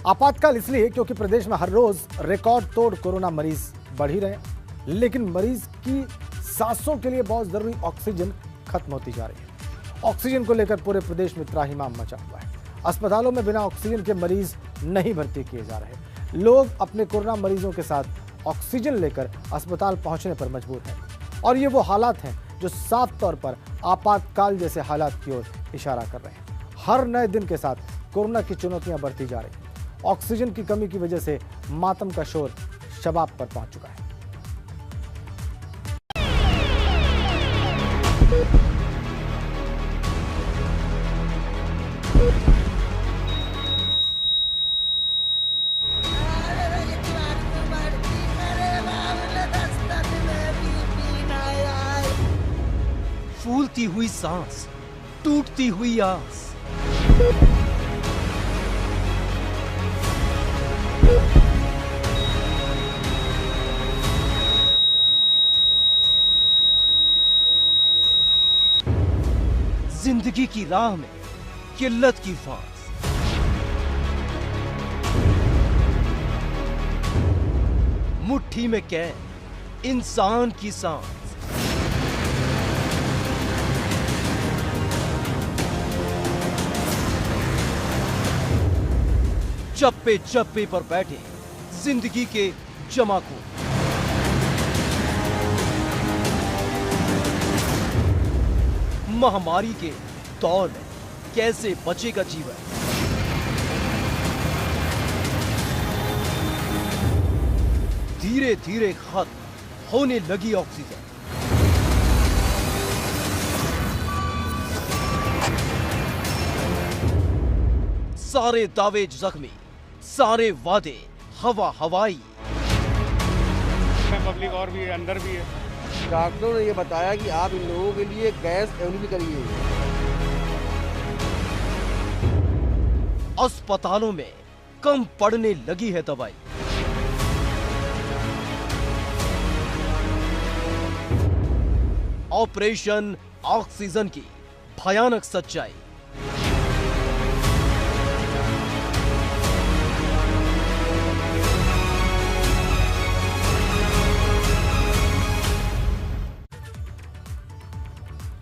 आपातकाल इसलिए क्योंकि प्रदेश में हर रोज रिकॉर्ड तोड़ कोरोना मरीज बढ़ ही रहे हैं, लेकिन मरीज की सांसों के लिए बहुत जरूरी ऑक्सीजन खत्म होती जा रही है। ऑक्सीजन को लेकर पूरे प्रदेश में त्राहिमाम मचा हुआ है। अस्पतालों में बिना ऑक्सीजन के मरीज नहीं भर्ती किए जा रहे। लोग अपने कोरोना मरीजों के साथ ऑक्सीजन लेकर अस्पताल पहुंचने पर मजबूर हैं और ये वो हालात हैं जो साफ तौर पर आपातकाल जैसे हालात की ओर इशारा कर रहे हैं। हर नए दिन के साथ कोरोना की चुनौतियां बढ़ती जा रही हैं। ऑक्सीजन की कमी की वजह से मातम का शोर शबाब पर पहुंच चुका है। फूलती हुई सांस, टूटती हुई आस, जिंदगी की राह में किल्लत की फांस, मुट्ठी में कैद इंसान की सांस, चप्पे चप्पे पर बैठे जिंदगी के जमाखोर। महामारी के दौर में कैसे बचेगा जीवन? धीरे धीरे खत्म होने लगी ऑक्सीजन। सारे दावे जख्मी, सारे वादे हवा हवाई। पब्लिक और भी है, अंदर भी है। डॉक्टरों ने ये बताया कि आप इन लोगों के लिए गैस अवेलेबल करिए। अस्पतालों में कम पड़ने लगी है दवाई। ऑपरेशन ऑक्सीजन की भयानक सच्चाई।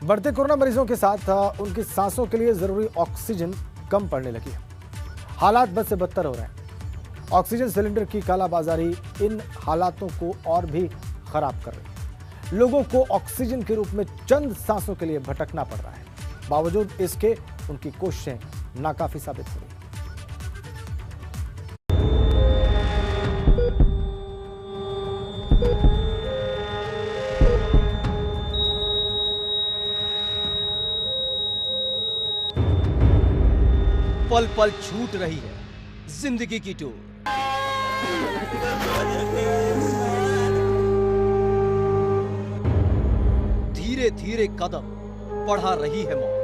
बढ़ते कोरोना मरीजों के साथ उनकी सांसों के लिए जरूरी ऑक्सीजन कम पड़ने लगी है। हालात बद से बदतर हो रहे हैं। ऑक्सीजन सिलेंडर की कालाबाजारी इन हालातों को और भी खराब कर रही है। लोगों को ऑक्सीजन के रूप में चंद सांसों के लिए भटकना पड़ रहा है। बावजूद इसके उनकी कोशिशें नाकाफी साबित हो रही हैं। पल पल छूट रही है जिंदगी की टूर। धीरे धीरे कदम बढ़ा रही है मौत।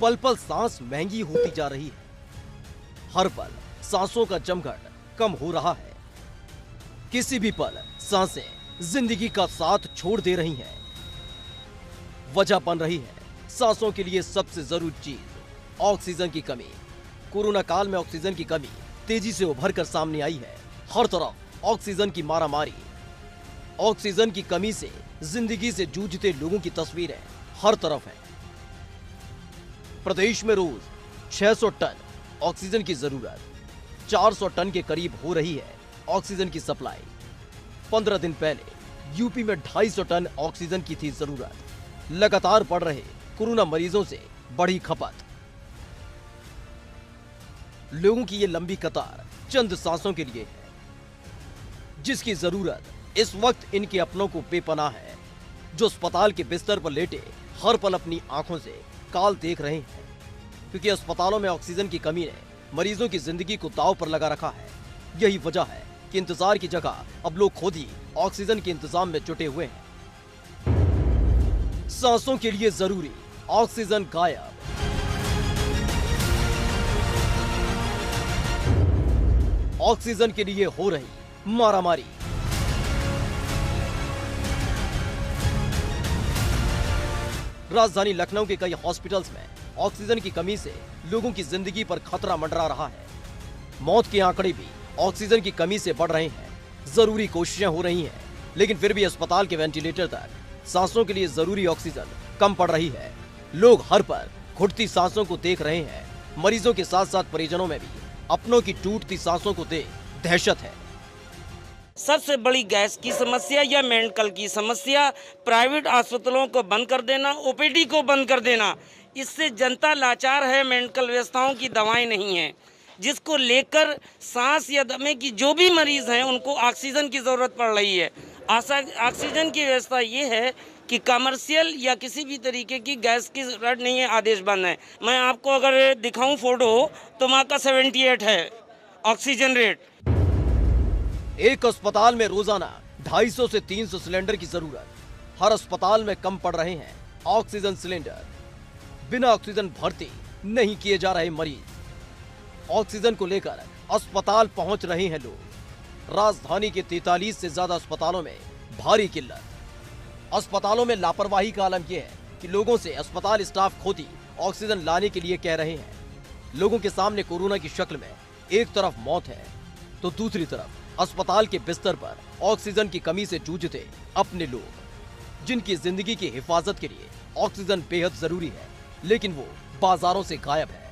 पल पल सांस महंगी होती जा रही है। हर पल सांसों का जमघट कम हो रहा है। किसी भी पल सांसें जिंदगी का साथ छोड़ दे रही हैं। वजह बन रही है सांसों के लिए सबसे जरूरी चीज ऑक्सीजन की कमी। कोरोना काल में ऑक्सीजन की कमी तेजी से उभर कर सामने आई है। हर तरफ ऑक्सीजन की मारामारी। ऑक्सीजन की कमी से जिंदगी से जूझते लोगों की तस्वीरें हर तरफ है। प्रदेश में रोज 600 टन ऑक्सीजन की जरूरत, 400 टन के करीब हो रही है ऑक्सीजन की सप्लाई। 15 दिन पहले यूपी में 250 टन ऑक्सीजन की थी जरूरत। लगातार बढ़ रहे कोरोना मरीजों से बढ़ी खपत। लोगों की ये लंबी कतार चंद सांसों के लिए है, जिसकी जरूरत इस वक्त इनके अपनों को बेपनाह है, जो अस्पताल के बिस्तर पर लेटे हर पल अपनी आंखों से काल देख रहे हैं। क्योंकि अस्पतालों में ऑक्सीजन की कमी ने मरीजों की जिंदगी को दांव पर लगा रखा है। यही वजह है कि इंतजार की जगह अब लोग खुद ही ऑक्सीजन के इंतजाम में जुटे हुए हैं। सांसों के लिए जरूरी ऑक्सीजन गायब। ऑक्सीजन के लिए हो रही मारामारी। राजधानी लखनऊ के कई हॉस्पिटल्स में ऑक्सीजन की कमी से लोगों की जिंदगी पर खतरा मंडरा रहा है। मौत के आंकड़े भी ऑक्सीजन की कमी से बढ़ रहे हैं। जरूरी कोशिशें हो रही हैं, लेकिन फिर भी अस्पताल के वेंटिलेटर तक सांसों के लिए जरूरी ऑक्सीजन कम पड़ रही है। लोग हर पल घुटती सांसों को देख रहे हैं। मरीजों के साथ साथ परिजनों में भी अपनों की टूटती सांसों को देख दहशत है। सबसे बड़ी गैस की समस्या या मेडिकल की समस्या, प्राइवेट अस्पतालों को बंद कर देना, ओपीडी को बंद कर देना, इससे जनता लाचार है। मेडिकल व्यवस्थाओं की दवाएं नहीं है, जिसको लेकर सांस या दमे की जो भी मरीज हैं उनको ऑक्सीजन की ज़रूरत पड़ रही है। ऑक्सीजन की व्यवस्था ये है कि कमर्शियल या किसी भी तरीके की गैस की ज़रूरत नहीं है, आदेश बंद है। मैं आपको अगर दिखाऊं फोटो तो वहाँ का 78 है ऑक्सीजन रेट। एक अस्पताल में रोजाना 250 से 300 सिलेंडर की जरूरत। हर अस्पताल में कम पड़ रहे हैं ऑक्सीजन सिलेंडर। बिना ऑक्सीजन भर्ती नहीं किए जा रहे मरीज। ऑक्सीजन को लेकर अस्पताल पहुंच रहे हैं लोग। राजधानी के 43 से ज्यादा अस्पतालों में भारी किल्लत। अस्पतालों में लापरवाही का आलम यह है कि लोगों से अस्पताल स्टाफ खुद ही ऑक्सीजन लाने के लिए कह रहे हैं। लोगों के सामने कोरोना की शक्ल में एक तरफ मौत है तो दूसरी तरफ अस्पताल के बिस्तर पर ऑक्सीजन की कमी से जूझते अपने लोग, जिनकी जिंदगी की हिफाजत के लिए ऑक्सीजन बेहद जरूरी है, लेकिन वो बाजारों से गायब है।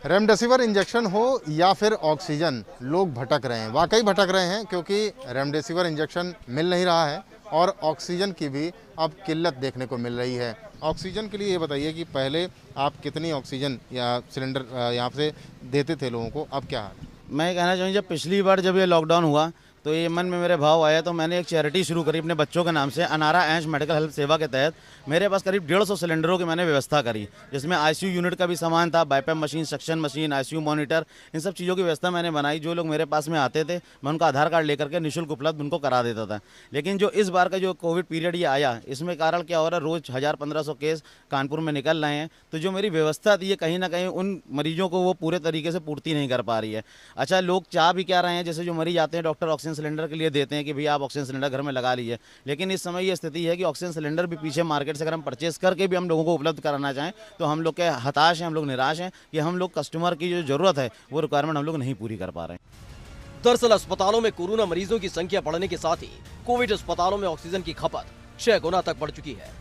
रेमडेसिविर इंजेक्शन हो या फिर ऑक्सीजन, लोग भटक रहे हैं, वाकई भटक रहे हैं, क्योंकि रेमडेसिविर इंजेक्शन मिल नहीं रहा है और ऑक्सीजन की भी अब किल्लत देखने को मिल रही है। ऑक्सीजन के लिए ये बताइए कि पहले आप कितनी ऑक्सीजन या सिलेंडर यहाँ से देते थे लोगों को, अब क्या हाल है? मैं कहना चाहूँगी, जब पिछली बार जब ये लॉकडाउन हुआ तो ये मन में मेरे भाव आया, तो मैंने एक चैरिटी शुरू करी अपने बच्चों के नाम से। अनारा एंश मेडिकल हेल्थ सेवा के तहत मेरे पास करीब 150 सिलेंडरों की मैंने व्यवस्था करी, जिसमें आईसीयू यूनिट का भी सामान था, BiPAP machine, suction machine, ICU monitor, इन सब चीज़ों की व्यवस्था मैंने बनाई। जो लोग मेरे पास में आते थे मैं उनका आधार कार्ड लेकर के निःशुल्क उपलब्ध उनको करा देता था। लेकिन जो इस बार का जो कोविड पीरियड ये आया, इसमें कारण क्या हो रहा है, रोज़ 1000-1500 केस कानपुर में निकल रहे हैं, तो जो मेरी व्यवस्था थी ये कहीं ना कहीं उन मरीजों को वो पूरे तरीके से पूर्ति नहीं कर पा रही है। अच्छा, लोग चाह भी क्या रहे हैं, जैसे जो मरीज आते हैं डॉक्टर ऑक्सीजन सिलेंडर के लिए देते हैं कि भैया आप ऑक्सीजन सिलेंडर घर में लगा लीजिए, लेकिन इस समय ये स्थिति है कि ऑक्सीजन सिलेंडर भी पीछे मार्केट से अगर हम परचेस करके भी हम लोगों को उपलब्ध कराना चाहें तो हम लोग के हताश हैं, हम लोग निराश हैं कि हम लोग कस्टमर की जो जरूरत है वो रिक्वायरमेंट हम लोग नहीं पूरी कर पा रहे हैं। दरअसल अस्पतालों में कोरोना मरीजों की संख्या बढ़ने के साथ ही कोविड अस्पतालों में ऑक्सीजन की खपत 6 गुना तक बढ़ चुकी है।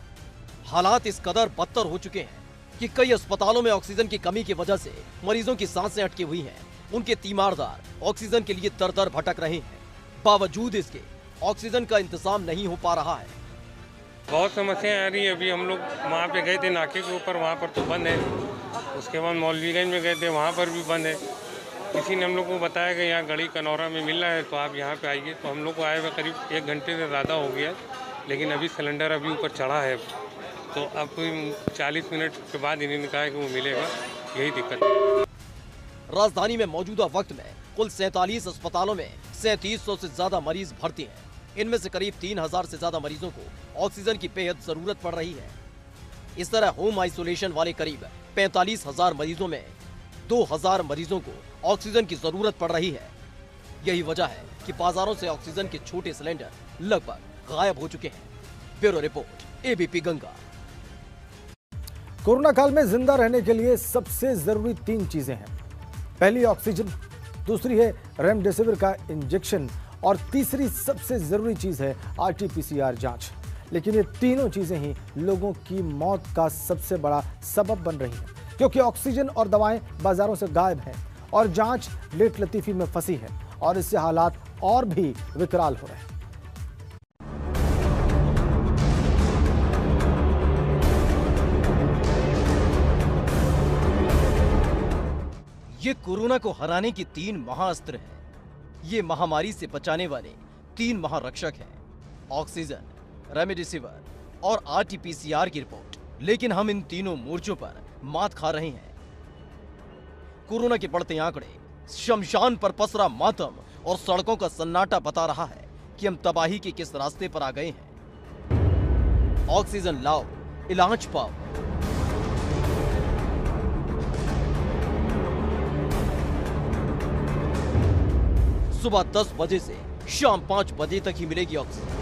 हालात इस कदर बदतर हो चुके हैं कि कई अस्पतालों में ऑक्सीजन की कमी की वजह से मरीजों की सांसें अटकी हुई हैं। उनके तीमारदार ऑक्सीजन के लिए दर-दर भटक रहे हैं। बावजूद इसके ऑक्सीजन का इंतजाम नहीं हो पा रहा है। बहुत समस्याएं आ रही है। अभी हम लोग वहाँ पे गए थे नाके के ऊपर, वहाँ पर तो बंद है। उसके बाद मौलवीगंज में गए थे, वहाँ पर भी बंद है। किसी ने हम लोग को बताया कि यहाँ गढ़ी कनौरा में मिल रहा है तो आप यहाँ पे आइए। तो हम लोग को आए हुए करीब 1 घंटे से ज़्यादा हो गया, लेकिन अभी सिलेंडर अभी ऊपर चढ़ा है। तो अब 40 मिनट के बाद इन्होंने कहा कि वो मिलेगा, यही दिक्कत है। राजधानी में मौजूदा वक्त में कुल 47 अस्पतालों में 3700 से ज्यादा मरीज भर्ती हैं। इनमें से करीब 3000 से ज्यादा मरीजों को ऑक्सीजन की बेहद जरूरत पड़ रही है। इस तरह होम आइसोलेशन वाले करीब 45,000 मरीजों में 2000 मरीजों को ऑक्सीजन की जरूरत पड़ रही है। यही वजह है कि बाजारों से ऑक्सीजन के छोटे सिलेंडर लगभग गायब हो चुके हैं। Bureau report, ABP Ganga. Corona काल में जिंदा रहने के लिए सबसे जरूरी 3 चीजें हैं। पहली ऑक्सीजन, दूसरी है रेमडेसिविर का इंजेक्शन और तीसरी सबसे जरूरी चीज है RT-PCR जांच। लेकिन ये तीनों चीजें ही लोगों की मौत का सबसे बड़ा सबब बन रही हैं, क्योंकि ऑक्सीजन और दवाएं बाजारों से गायब हैं और जांच लेट लतीफी में फंसी है और इससे हालात और भी विकराल हो रहे हैं। ये कोरोना को हराने की 3 महाअस्त्र हैं। ये महामारी से बचाने वाले 3 महारक्षक हैं, ऑक्सीजन, रेमडेसिविर और RT-PCR की रिपोर्ट। लेकिन हम इन तीनों मोर्चों पर मात खा रहे हैं। कोरोना के बढ़ते आंकड़े, शमशान पर पसरा मातम और सड़कों का सन्नाटा बता रहा है कि हम तबाही के किस रास्ते पर आ गए हैं। ऑक्सीजन लाओ, इलाज पाओ। सुबह 10 बजे से शाम 5 बजे तक ही मिलेगी ऑक्सीजन।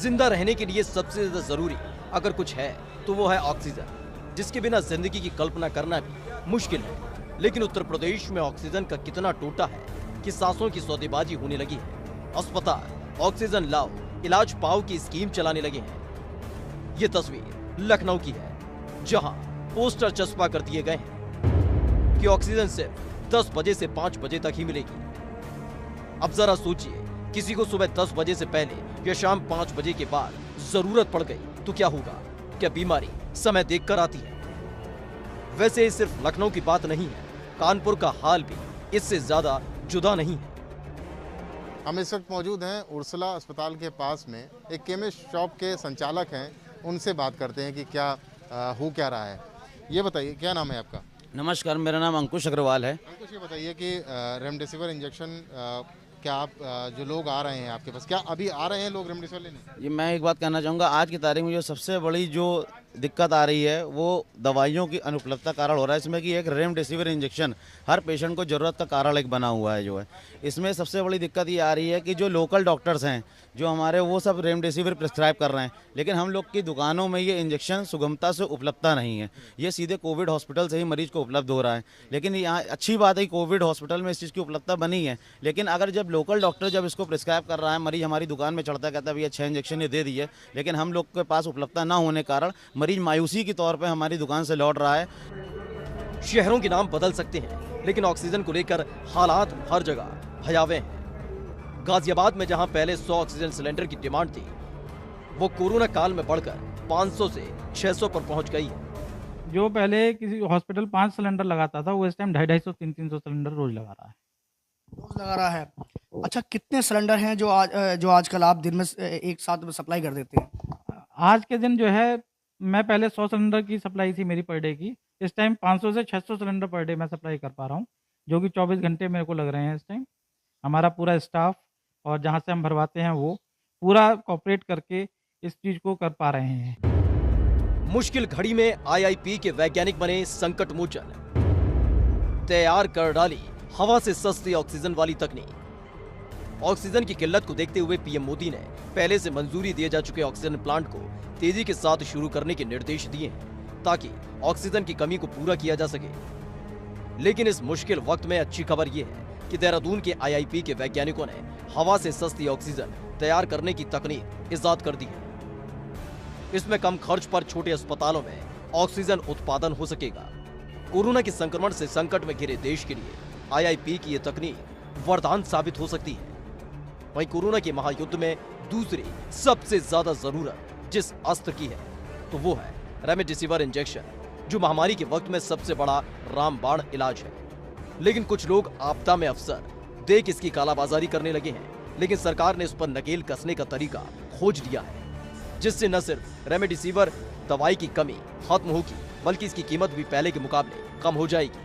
जिंदा रहने के लिए सबसे ज्यादा जरूरी अगर कुछ है तो वो है ऑक्सीजन, जिसके बिना जिंदगी की कल्पना करना भी मुश्किल है। लेकिन उत्तर प्रदेश में ऑक्सीजन का कितना टोटा है कि सांसों की सौदेबाजी होने लगी है। अस्पताल ऑक्सीजन लाओ इलाज पाओ की स्कीम चलाने लगे हैं। ये तस्वीर लखनऊ की है, जहां पोस्टर चस्पा कर दिए गए हैं कि ऑक्सीजन सिर्फ 10 बजे से 5 बजे तक ही मिलेगी। अब जरा सोचिए, किसी को सुबह 10 बजे से पहले या शाम 5 बजे के बाद जरूरत पड़ गई तो क्या होगा? क्या बीमारी समय देखकर आती है? वैसे ये सिर्फ लखनऊ की बात नहीं है, कानपुर का हाल भी इससे ज्यादा जुदा नहीं है। हम इस वक्त मौजूद हैं उर्सुला अस्पताल के पास में, एक केमिस्ट शॉप के संचालक हैं। उनसे बात करते हैं कि क्या हो क्या रहा है। ये बताइए, क्या नाम है आपका? नमस्कार, मेरा नाम अंकुश अग्रवाल है। अंकुश, ये बताइए कि रेमडेसिविर इंजेक्शन क्या आप जो लोग आ रहे हैं आपके पास, क्या अभी आ रहे हैं लोग रेमडेसिविर लेने? ये मैं एक बात कहना चाहूँगा, आज की तारीख में जो सबसे बड़ी जो दिक्कत आ रही है वो दवाइयों की अनुपलब्धता कारण हो रहा है। इसमें कि एक रेमडेसिविर इंजेक्शन हर पेशेंट को ज़रूरत का कारण एक बना हुआ है जो है। इसमें सबसे बड़ी दिक्कत ये आ रही है कि जो लोकल डॉक्टर्स हैं जो हमारे, वो सब रेमडेसिविर प्रिस्क्राइब कर रहे हैं, लेकिन हम लोग की दुकानों में ये इंजेक्शन सुगमता से उपलब्धता नहीं है। ये सीधे कोविड हॉस्पिटल से ही मरीज को उपलब्ध हो रहा है। लेकिन यहाँ अच्छी बात है, कोविड हॉस्पिटल में इस चीज़ की उपलब्धता बनी है, लेकिन अगर जब लोकल डॉक्टर जब इसको प्रिस्क्राइब कर रहा है, मरीज हमारी दुकान में चढ़ता है, कहता है भैया 6 इंजेक्शन ये दे दिए, लेकिन हम लोग के पास उपलब्धता ना होने कारण मरीज मायूसी के तौर पे हमारी दुकान से लौट रहा है। शहरों के नाम बदल सकते हैं, लेकिन ऑक्सीजन को लेकर हालात हर जगह भयावह हैं। गाजियाबाद में जहां पहले 100 ऑक्सीजन सिलेंडर की डिमांड थी, वो कोरोना काल में बढ़कर 500 से 600 पर पहुंच गई है। जो पहले किसी हॉस्पिटल 5 सिलेंडर लगाता था, वो इस टाइम 250, 300 सिलेंडर रोज लगा रहा है। रोज लगा रहा है। अच्छा, कितने सिलेंडर हैं जो आजकल आप दिन में एक साथ सप्लाई कर देते हैं? आज के दिन जो है, मैं पहले 100 सिलेंडर की सप्लाई थी मेरी पर डे की, इस टाइम 500 से 600 सिलेंडर पर डे मैं सप्लाई कर पा रहा हूँ, जो कि 24 घंटे मेरे को लग रहे हैं इस टाइम। हमारा पूरा स्टाफ और जहाँ से हम भरवाते हैं वो पूरा कोऑपरेट करके इस चीज़ को कर पा रहे हैं। मुश्किल घड़ी में IIP के वैज्ञानिक बने संकट मोचन, तैयार कर डाली हवा से सस्ती ऑक्सीजन वाली तकनीक। ऑक्सीजन की किल्लत को देखते हुए पीएम मोदी ने पहले से मंजूरी दिए जा चुके ऑक्सीजन प्लांट को तेजी के साथ शुरू करने के निर्देश दिए हैं, ताकि ऑक्सीजन की कमी को पूरा किया जा सके। लेकिन इस मुश्किल वक्त में अच्छी खबर यह है कि देहरादून के IIP के वैज्ञानिकों ने हवा से सस्ती ऑक्सीजन तैयार करने की तकनीक इजाद कर दी है। इसमें कम खर्च पर छोटे अस्पतालों में ऑक्सीजन उत्पादन हो सकेगा। कोरोना के संक्रमण से संकट में घिरे देश के लिए IIP की ये तकनीक वरदान साबित हो सकती है। वहीं कोरोना के महायुद्ध में दूसरी सबसे ज्यादा जरूरत जिस अस्त्र की है, तो वो है रेमडेसिविर इंजेक्शन, जो महामारी के वक्त में सबसे बड़ा रामबाण इलाज है। लेकिन कुछ लोग आपदा में अवसर देख इसकी कालाबाजारी करने लगे हैं, लेकिन सरकार ने इस पर नकेल कसने का तरीका खोज लिया है, जिससे न सिर्फ रेमडेसिविर दवाई की कमी खत्म होगी, बल्कि इसकी कीमत भी पहले के मुकाबले कम हो जाएगी।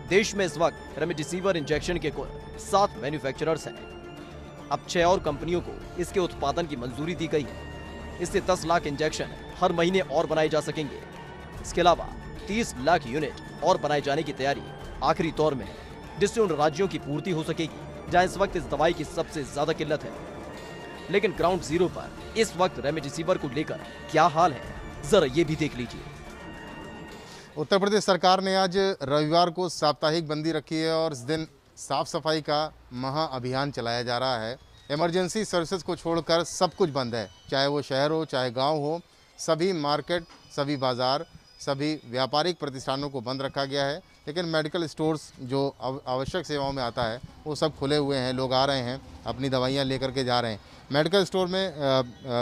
देश में इस वक्त रेमडेसिविर इंजेक्शन के कुल 7 मैन्युफैक्चरर्स हैं। अब 6 और कंपनियों को इसके उत्पादन की मंजूरी दी गई है। इससे 10 लाख इंजेक्शन हर महीने और बनाए जा सकेंगे। इसके अलावा 30 लाख यूनिट और बनाए जाने की तैयारी आखिरी दौर में है, जिससे उन राज्यों की पूर्ति हो सकेगी जहां इस वक्त इस दवाई की सबसे ज्यादा किल्लत है। लेकिन ग्राउंड जीरो पर इस वक्त रेमडेसिविर को लेकर क्या हाल है, जरा ये भी देख लीजिए। उत्तर प्रदेश सरकार ने आज रविवार को साप्ताहिक बंदी रखी है और इस दिन साफ सफाई का महा अभियान चलाया जा रहा है। इमरजेंसी सर्विसेज को छोड़कर सब कुछ बंद है, चाहे वो शहर हो चाहे गांव हो। सभी मार्केट, सभी बाज़ार, सभी व्यापारिक प्रतिष्ठानों को बंद रखा गया है। लेकिन मेडिकल स्टोर्स जो आवश्यक सेवाओं में आता है वो सब खुले हुए हैं। लोग आ रहे हैं, अपनी दवाइयाँ लेकर के जा रहे हैं। मेडिकल स्टोर में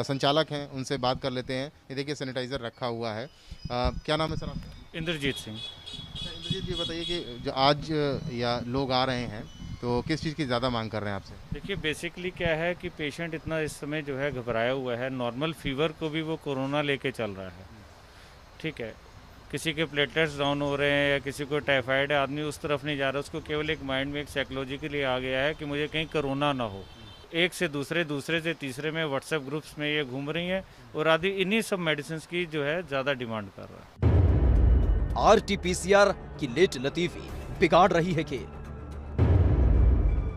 संचालक हैं, उनसे बात कर लेते हैं। ये देखिए सैनिटाइज़र रखा हुआ है। क्या नाम है सर आपका? इंद्रजीत सिंह। इंद्रजीत जी, बताइए कि जो आज या लोग आ रहे हैं तो किस चीज़ की ज़्यादा मांग कर रहे हैं आपसे? देखिए, बेसिकली क्या है कि पेशेंट इतना इस समय जो है घबराया हुआ है। नॉर्मल फीवर को भी वो कोरोना लेके चल रहा है, ठीक है। किसी के प्लेटलेट्स डाउन हो रहे हैं या किसी को टाइफाइड है, आदमी उस तरफ नहीं जा रहा। उसको केवल एक माइंड में एक साइकोलॉजिकली आ गया है कि मुझे कहीं कोरोना ना हो। एक से दूसरे, दूसरे से तीसरे में व्हाट्सएप ग्रुप्स में ये घूम रही हैं और आदि इन्हीं सब मेडिसिन की जो है ज़्यादा डिमांड कर रहा है। RT-PCR की लेट लतीफी बिगाड़ रही है खेल।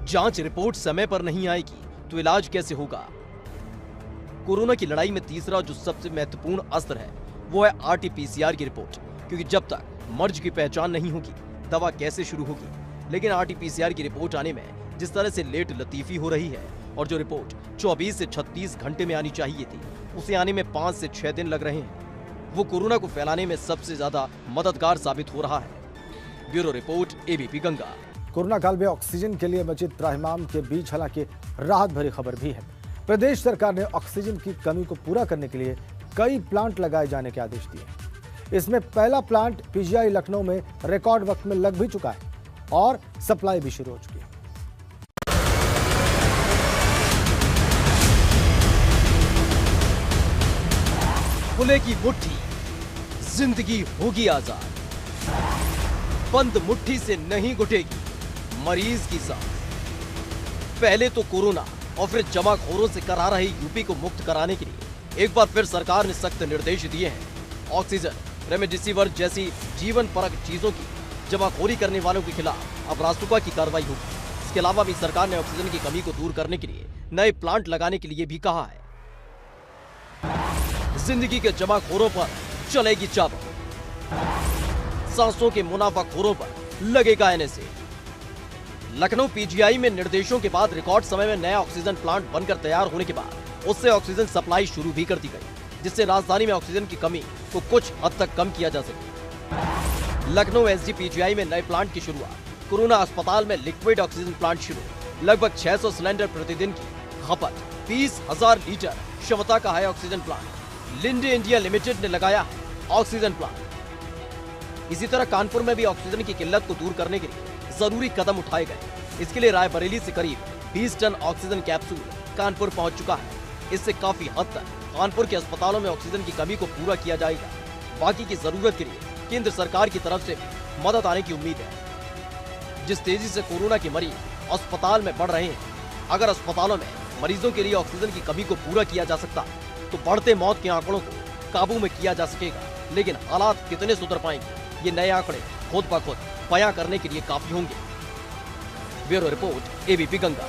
जांच रिपोर्ट समय पर नहीं आएगी तो इलाज कैसे होगा? कोरोना की लड़ाई में तीसरा जो सबसे महत्वपूर्ण अस्त्र है वो है RT-PCR की रिपोर्ट, क्योंकि जब तक मर्ज की पहचान नहीं होगी दवा कैसे शुरू होगी। लेकिन RT-PCR की रिपोर्ट आने में जिस तरह से लेट लतीफी हो रही है और जो रिपोर्ट 24 से 36 घंटे में आनी चाहिए थी उसे आने में 5 से 6 दिन लग रहे हैं, वो कोरोना को फैलाने में सबसे ज्यादा मददगार साबित हो रहा है। Bureau report ABP Ganga. Corona काल में ऑक्सीजन के लिए मची त्राहिमाम के बीच हालांकि राहत भरी खबर भी है। प्रदेश सरकार ने ऑक्सीजन की कमी को पूरा करने के लिए कई प्लांट लगाए जाने के आदेश दिए। इसमें पहला प्लांट PGI लखनऊ में रिकॉर्ड वक्त में लग भी चुका है और सप्लाई भी शुरू हो चुकी है। खुले की मुट्ठी, जिंदगी होगी आजाद। बंद मुट्ठी से नहीं घुटेगी मरीज की सांस। पहले तो कोरोना और फिर जमाखोरों से करा रही यूपी को मुक्त कराने के लिए एक बार फिर सरकार ने सख्त निर्देश दिए हैं। ऑक्सीजन, रेमडेसिविर जैसी जीवन परक चीजों की जमाखोरी करने वालों के खिलाफ अब रासुका की कार्रवाई होगी। इसके अलावा भी सरकार ने ऑक्सीजन की कमी को दूर करने के लिए नए प्लांट लगाने के लिए भी कहा है। जिंदगी के जमाखोरों पर चलेगी चाबुक, सांसों के मुनाफाखोरों पर लगेगा NSA। लखनऊ PGI में निर्देशों के बाद रिकॉर्ड समय में नया ऑक्सीजन प्लांट बनकर तैयार होने के बाद उससे ऑक्सीजन सप्लाई शुरू भी कर दी गई, जिससे राजधानी में ऑक्सीजन की कमी को कुछ हद तक कम किया जा सके। लखनऊ SG PGI में नए प्लांट की शुरुआत, कोरोना अस्पताल में लिक्विड ऑक्सीजन प्लांट शुरू, लगभग 600 सिलेंडर प्रतिदिन की खपत, 20,000 लीटर क्षमता का है oxygen plant. Linde India limited ने लगाया है ऑक्सीजन प्लांट। इसी तरह कानपुर में भी ऑक्सीजन की किल्लत को दूर करने के लिए जरूरी कदम उठाए गए। इसके लिए रायबरेली से करीब 20 टन ऑक्सीजन कैप्सूल कानपुर पहुंच चुका है। इससे काफी हद तक कानपुर के अस्पतालों में ऑक्सीजन की कमी को पूरा किया जाएगा। बाकी की जरूरत के लिए केंद्र सरकार की तरफ से भी मदद आने की उम्मीद है। जिस तेजी से कोरोना के मरीज अस्पताल में बढ़ रहे हैं, अगर अस्पतालों में मरीजों के लिए ऑक्सीजन की कमी को पूरा किया जा सकता तो बढ़ते मौत के आंकड़ों को काबू में किया जा सकेगा। लेकिन हालात कितने सुधर पाएंगे, ये नए आंकड़े खुद ब खुद बयां करने के लिए काफी होंगे। Bureau report ABP Ganga.